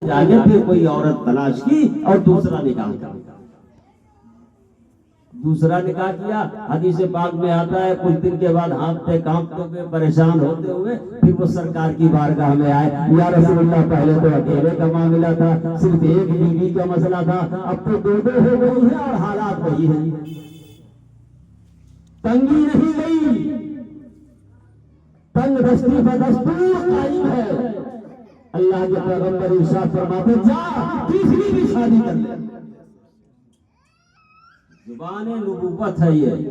جانے پھر کوئی عورت تلاش کی اور دوسرا نکاح کیا. حدیث پاک میں آتا ہے کچھ دن کے بعد ہانپتے کانپتے ہوئے پریشان ہوتے ہوئے پھر وہ سرکار کی بارگاہ میں آئے. یا رسول اللہ پہلے تو اکیلے کا معاملہ تھا, صرف ایک بیوی کا مسئلہ تھا, اب تو دو دو ہو گئی ہیں اور حالات وہی ہیں, تنگی نہیں گئی, تنگ دستی کا دستور قائم ہے. اللہ کے پیغمبر ارشاد فرماتے جا تیسری بھی شادی کر لے. زبان نبوت ہے یہ.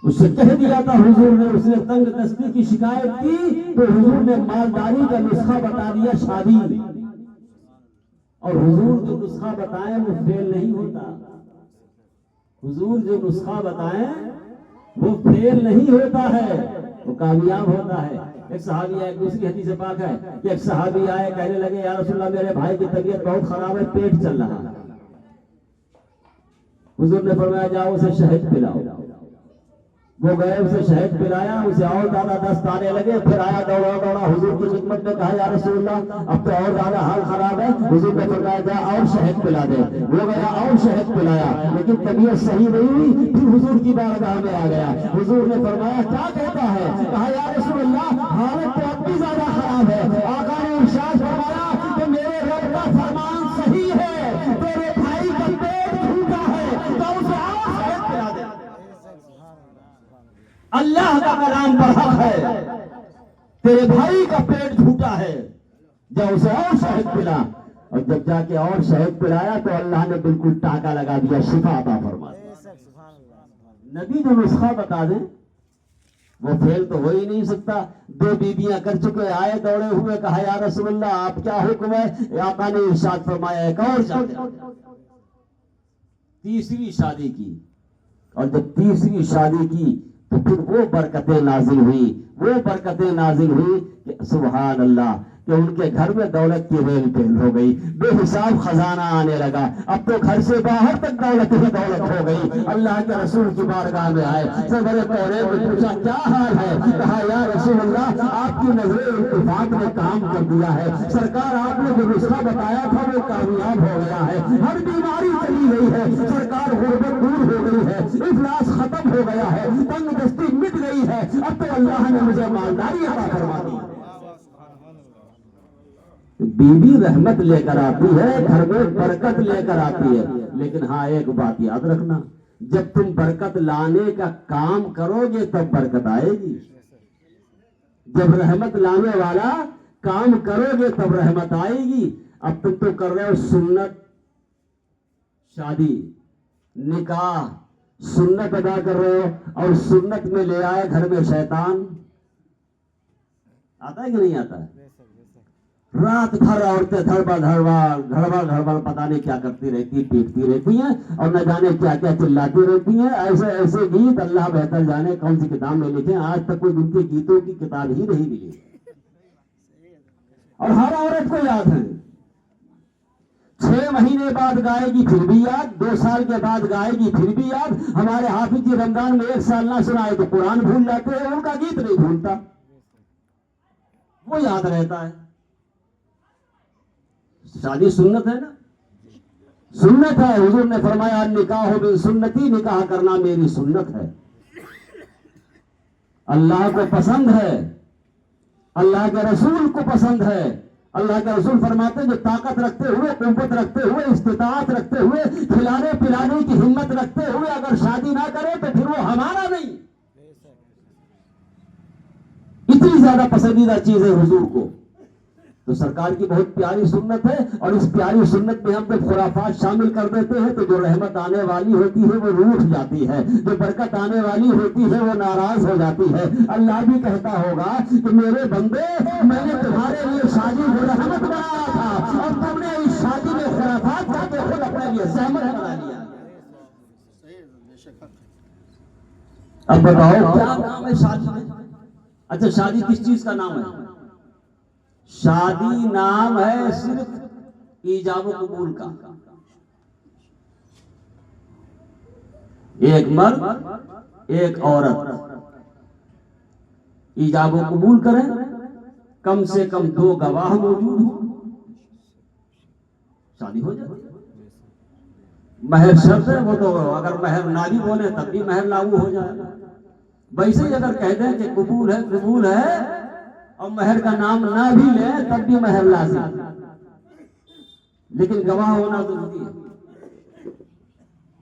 اس سے کہہ دیا تھا حضور نے, اس نے تنگ دستی کی شکایت کی تو حضور نے مالداری کا نسخہ بتا دیا شادی. اور حضور جو نسخہ بتائیں وہ فیل نہیں ہوتا. حضور جو نسخہ بتائیں وہ فیل نہیں ہوتا ہے, وہ کامیاب ہوتا ہے. ایک صحابی آئے, دوسری حدیث پاک ہے کہ ایک صحابی آئے, کہنے لگے یا رسول اللہ میرے بھائی کی طبیعت بہت خراب ہے, پیٹ چل رہا ہے. حضور نے فرمایا جاؤ اسے شہد پلاؤ. وہ گئے, اسے شہد پلایا, اسے اور زیادہ دست آنے لگے. پھر آیا دوڑا دوڑا حضور کی خدمت میں, کہا یا رسول اللہ اب تو اور زیادہ حال خراب ہے. حضور نے فرمایا جا اور شہد پلا دے. وہ گیا اور شہد پلایا, لیکن طبیعت صحیح نہیں ہوئی. پھر حضور کی بارگاہ میں آ گیا. حضور نے فرمایا کیا کہتا ہے؟ کہا یا رسول اللہ حالت تو اب بھی زیادہ خراب ہے. آقا نے ارشاد فرمایا کہ میرے رب کا فرمان صحیح ہے, تیرے بھائی کا پیٹ جھوٹا ہے تو اسے اور شہد پلا دے. اللہ کا کلام برحق ہے, تیرے بھائی کا پیٹ جھوٹا ہے, جا اسے اور شہد پلا. اور جب جا کے اور شہد پلایا تو اللہ نے بالکل ٹاکا لگا دیا, شفا عطا فرما. نبی جو نسخہ بتا دیں وہ فیل تو ہو ہی نہیں سکتا. دو بیویاں کر چکے, آئے دوڑے ہوئے, کہا یا رسول اللہ آپ کیا حکم ہے؟ آقا نے ارشاد فرمایا ایک اور شادی. تیسری شادی کی, اور جب تیسری شادی کی تو پھر وہ برکتیں نازل ہوئی کہ سبحان اللہ, کہ ان کے گھر میں دولت کی ریل پھیل ہو گئی, بے حساب خزانہ آنے لگا. اب تو گھر سے باہر تک دولت ہی دولت ہو گئی. اللہ کے رسول کی بارگاہ میں آئے, صدر طیب نے پوچھا کیا حال ہے؟ کہا یا رسول اللہ آپ کی نظر اتفاق نے کام کر دیا ہے. سرکار آپ نے جو نسخہ بتایا تھا وہ کامیاب ہو گیا ہے, ہر بیماری چلی گئی ہے. سرکار غربت دور ہو گئی ہے, افلاس ختم ہو گیا ہے, تنگ دستی مٹ گئی ہے. اب تو اللہ نے مجھے مالداری عطا فرما دی. بیوی رحمت لے کر آتی ہے, گھر میں برکت لے کر آتی ہے. لیکن ہاں ایک بات یاد رکھنا, جب تم برکت لانے کا کام کرو گے تب برکت آئے گی. جب رحمت لانے والا کام کرو گے تب رحمت آئے گی. اب تم تو کر رہے ہو سنت, شادی نکاح سنت ادا کر رہے ہو, اور سنت میں لے آئے گھر میں شیطان. آتا ہے کہ نہیں آتا ہے؟ رات بھر عورتیں گھڑبڑ پتہ نہیں کیا کرتی رہتی, پیٹتی رہتی ہیں, اور نہ جانے کیا کیا چلاتی رہتی ہیں. ایسے گیت اللہ بہتر جانے کون سی کتاب میں لکھے, آج تک کوئی ان کے گیتوں کی کتاب ہی نہیں ملی. اور ہر عورت کو یاد ہے, 6 مہینے بعد گائے گی پھر بھی یاد, 2 سال کے بعد گائے گی پھر بھی یاد. ہمارے حافظ جی رمضان میں 1 سال نہ سنائے تو قرآن بھول جاتے ہیں, ان کا گیت نہیں بھولتا, وہ یاد رہتا ہے. شادی سنت ہے نا, سنت ہے. حضور نے فرمایا نکاح من سنتی, نکاح کرنا میری سنت ہے. اللہ کو پسند ہے, اللہ کے رسول کو پسند ہے. اللہ کے رسول فرماتے جو طاقت رکھتے ہوئے, قوت رکھتے ہوئے, استطاعت رکھتے ہوئے, کھلانے پلانے کی ہمت رکھتے ہوئے اگر شادی نہ کرے تو پھر وہ ہمارا نہیں. اتنی زیادہ پسندیدہ چیز ہے حضور کو. تو سرکار کی بہت پیاری سنت ہے, اور اس پیاری سنت میں ہم جب خرافات شامل کر دیتے ہیں تو جو رحمت آنے والی ہوتی ہے وہ روٹھ جاتی ہے, جو برکت آنے والی ہوتی ہے وہ ناراض ہو جاتی ہے. اللہ بھی کہتا ہوگا کہ میرے بندے میں نے تمہارے لیے شادی کو رحمت بنایا تھا, اور تم نے اس شادی میں خرافات کر کے خود اپنے لیے زحمت بنا لیا. اب بتاؤ کیا نام ہے شادی میں؟ اچھا شادی کس چیز کا نام ہے؟ شادی نام ہے صرف ایجاب و قبول کا. ایک مرد ایک عورت ایجاب و قبول کریں, کم سے کم 2 گواہ موجود ہوں, شادی ہو جاتی ہے. مہر شرط ہے، وہ تو اگر مہر نہ بھی بولے تب بھی مہر لاگو ہو جائے گا. ویسے ہی اگر کہہ دیں کہ قبول ہے اور مہر کا نام نہ بھی لیں تب بھی مہر لازم، لیکن گواہ ہونا ضروری ہے،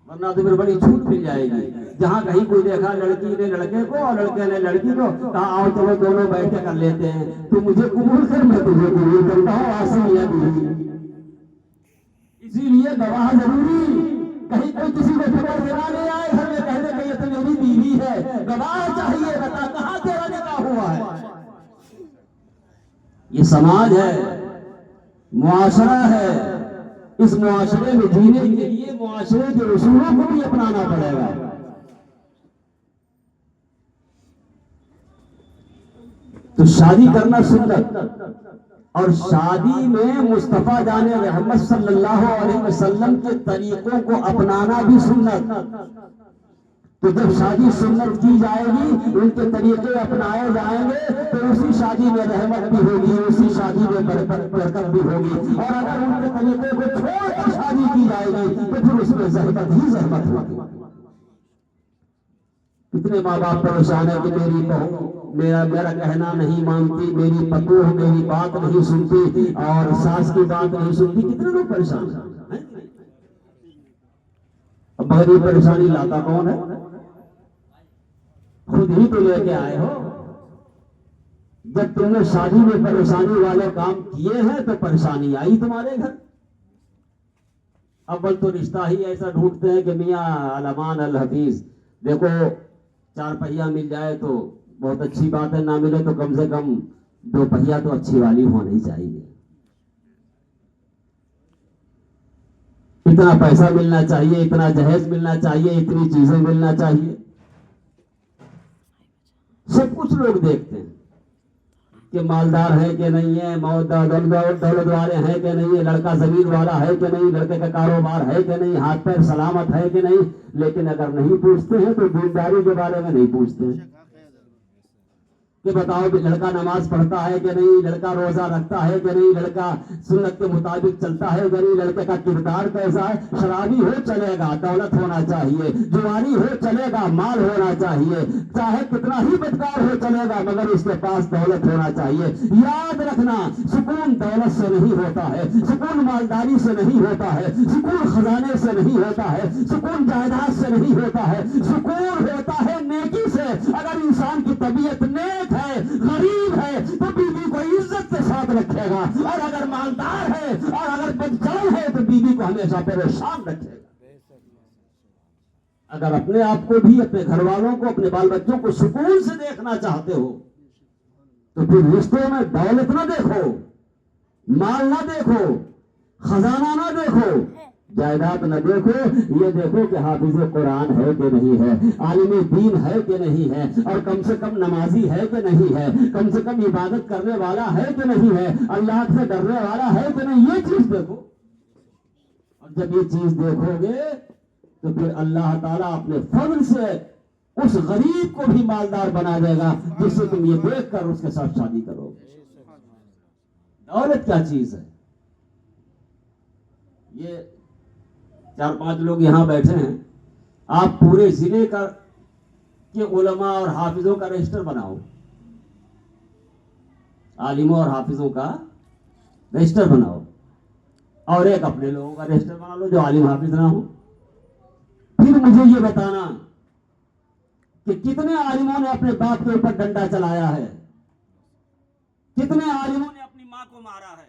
ورنہ تو پھر بڑی چھوٹ مل جائے گی. جہاں کہیں کوئی دیکھا لڑکی نے لڑکے کو اور لڑکے نے لڑکی کو، کہا آؤ چلو دونوں بیٹھ کے کر لیتے ہیں، تو مجھے قبول کر میں تجھے قبول کرتا ہوں، آسان ہے بھی. اسی لیے گواہ ضروری. کہیں کوئی کسی کو خبر دینا نہیں آئے گھر میں کہنے کہ یہ تو میری بیوی ہے، گواہ چاہیے، بتا کہاں تیرا نکاح ہوا ہے. یہ سماج ہے، معاشرہ ہے، اس معاشرے میں جینے کے لیے معاشرے کے اصولوں کو بھی اپنانا پڑے گا. تو شادی کرنا سنت، اور شادی میں مصطفیٰ جان رحمت صلی اللہ علیہ وسلم کے طریقوں کو اپنانا بھی سنت. تو جب شادی سنت کی جائے گی، ان کے طریقے اپنائے جائیں گے، تو اسی شادی میں رحمت بھی ہوگی، اسی شادی میں برکت بھی ہوگی. اور اگر ان کے طریقے کو چھوڑ کر شادی کی جائے گی تو پھر اس میں زحمت ہی زحمت ہوگی. کتنے ماں باپ پریشان ہیں کہ میری بہو میرا کہنا نہیں مانتی، میری پتوہ میری بات نہیں سنتی اور ساس کی بات نہیں سنتی. کتنے لوگ پریشان ہیں. مگر یہ پریشانی لاتا کون ہے؟ خود ہی تو لے کے آئے ہو. جب تم نے شادی میں پریشانی والے کام کیے ہیں تو پریشانی آئی تمہارے گھر. اول تو رشتہ ہی ایسا ڈھونڈتے ہیں کہ میاں علمان الحفیظ، دیکھو 4 پہیا مل جائے تو بہت اچھی بات ہے، نہ ملے تو کم سے کم 2 پہیا تو اچھی والی ہونی چاہیے. اتنا پیسہ ملنا چاہیے، اتنا جہیز ملنا چاہیے، اتنی چیزیں ملنا چاہیے. سب کچھ لوگ دیکھتے ہیں کہ مالدار ہے کہ نہیں ہے، دولت والے ہیں کہ نہیں ہے، لڑکا زمین والا ہے کہ نہیں، لڑکے کا کاروبار ہے کہ نہیں، ہاتھ پیر سلامت ہے کہ نہیں. لیکن اگر نہیں پوچھتے ہیں تو دینداری کے بارے میں نہیں پوچھتے ہیں کہ بتاؤ کہ لڑکا نماز پڑھتا ہے کہ نہیں، لڑکا روزہ رکھتا ہے کہ نہیں، لڑکا سنت کے مطابق چلتا ہے کہ نہیں، لڑکے کا کردار کیسا ہے. شرابی ہو چلے گا، دولت ہونا چاہیے، جوانی ہو چلے گا، مال ہونا چاہیے، چاہے کتنا ہی بدکار ہو چلے گا مگر اس کے پاس دولت ہونا چاہیے. یاد رکھنا، سکون دولت سے نہیں ہوتا ہے، سکون مالداری سے نہیں ہوتا ہے، سکون خزانے سے نہیں ہوتا ہے، سکون جائیداد سے نہیں ہوتا ہے، سکون ہوتا ہے نیکی سے. اگر انسان کی طبیعت نیک ہے، غریب ہے، تو بیوی کو عزت کے ساتھ رکھے گا، اور اگر مالدار ہے اور اگر بدچال ہے تو بیوی کو ہمیشہ پریشان رکھے گا. اگر اپنے آپ کو بھی، اپنے گھر والوں کو، اپنے بال بچوں کو سکون سے دیکھنا چاہتے ہو تو پھر رشتوں میں دولت نہ دیکھو، مال نہ دیکھو، خزانہ نہ دیکھو، جائیداد نہ دیکھو. یہ دیکھو کہ حافظ قرآن ہے کہ نہیں ہے، عالم دین ہے کہ نہیں ہے، اور کم سے کم نمازی ہے کہ نہیں ہے، کم سے کم عبادت کرنے والا ہے کہ نہیں ہے، اللہ سے ڈرنے والا ہے کہ نہیں. یہ چیز دیکھو. اور جب یہ چیز دیکھو گے تو پھر اللہ تعالیٰ اپنے فضل سے اس غریب کو بھی مالدار بنا دے گا جس سے تم یہ دیکھ کر اس کے ساتھ شادی کرو گے. دولت کیا چیز ہے؟ یہ 4-5 لوگ یہاں بیٹھے ہیں، آپ پورے ضلع کے علماء اور حافظوں کا رجسٹر بناؤ، عالموں اور حافظوں کا رجسٹر بناؤ، اور ایک اپنے لوگوں کا رجسٹر بنا لو جو عالم حافظ نہ ہو. پھر مجھے یہ بتانا کہ کتنے عالموں نے اپنے باپ کے اوپر ڈنڈا چلایا ہے، کتنے عالموں نے اپنی ماں کو مارا ہے.